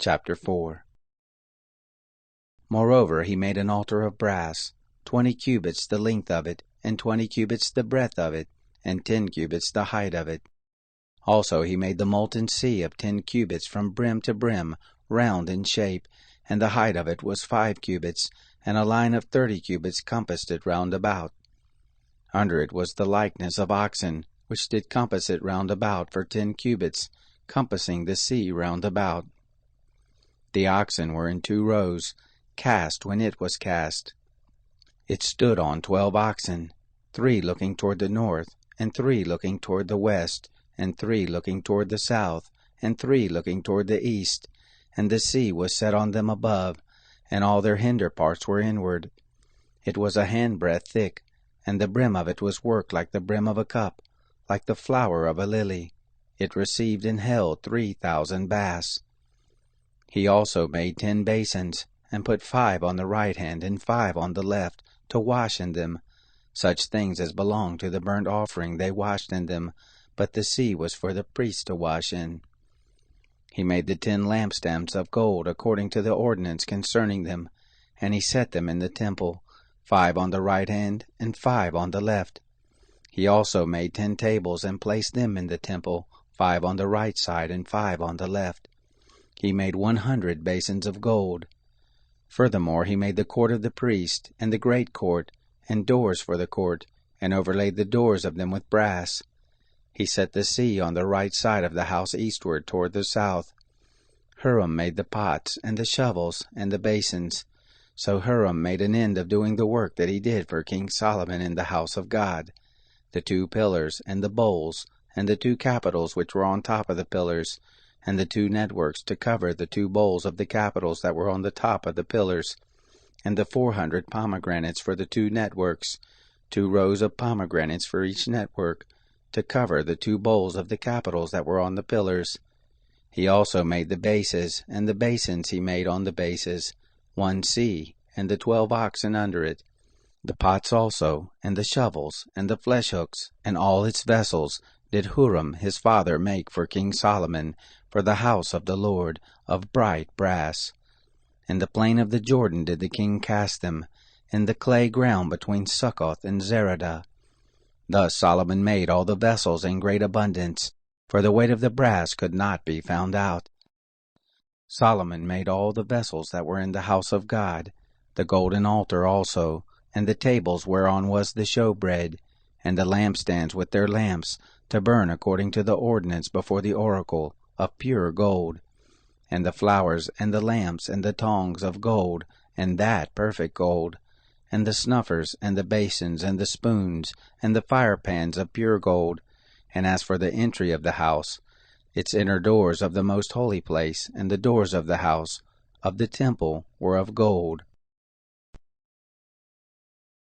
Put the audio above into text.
Chapter 4. Moreover he made an altar of brass, 20 cubits the length of it, and 20 cubits the breadth of it, and 10 cubits the height of it. Also he made the molten sea of 10 cubits from brim to brim, round in shape, and the height of it was 5 cubits, and a line of 30 cubits compassed it round about. Under it was the likeness of oxen, which did compass it round about for 10 cubits, compassing the sea round about. The oxen were in 2 rows, cast when it was cast. It stood on 12 oxen, 3 looking toward the north, and 3 looking toward the west, and 3 looking toward the south, and 3 looking toward the east. And the sea was set on them above, and all their hinder parts were inward. It was a handbreadth thick, and the brim of it was worked like the brim of a cup, like the flower of a lily. It received and held 3,000 baths. He also made 10 basins, and put 5 on the right hand and 5 on the left, to wash in them. Such things as belonged to the burnt offering they washed in them, but the sea was for the priests to wash in. He made the 10 lampstands of gold according to the ordinance concerning them, and he set them in the temple, 5 on the right hand and 5 on the left. He also made 10 tables and placed them in the temple, 5 on the right side and 5 on the left. He made 100 basins of gold. Furthermore he made the court of the priest, and the great court, and doors for the court, and overlaid the doors of them with brass. He set the sea on the right side of the house eastward toward the south. Huram made the pots, and the shovels, and the basins. So Huram made an end of doing the work that he did for King Solomon in the house of God, the 2 pillars, and the bowls, and the 2 capitals which were on top of the pillars, and the 2 networks to cover the 2 bowls of the capitals that were on the top of the pillars, and the 400 pomegranates for the 2 networks, 2 rows of pomegranates for each network, to cover the 2 bowls of the capitals that were on the pillars. He also made the bases, and the basins he made on the bases, 1 sea, and the 12 oxen under it. The pots also, and the shovels, and the flesh hooks, and all its vessels, did Huram his father make for King Solomon, for the house of the Lord, of bright brass. In the plain of the Jordan did the king cast them, in the clay ground between Succoth and Zeradah. Thus Solomon made all the vessels in great abundance, for the weight of the brass could not be found out. Solomon made all the vessels that were in the house of God, the golden altar also, and the tables whereon was the showbread, and the lampstands with their lamps, to burn according to the ordinance before the oracle, of pure gold, and the flowers, and the lamps, and the tongs of gold, and that perfect gold, and the snuffers, and the basins, and the spoons, and the firepans of pure gold. And as for the entry of the house, its inner doors of the most holy place, and the doors of the house, of the temple, were of gold.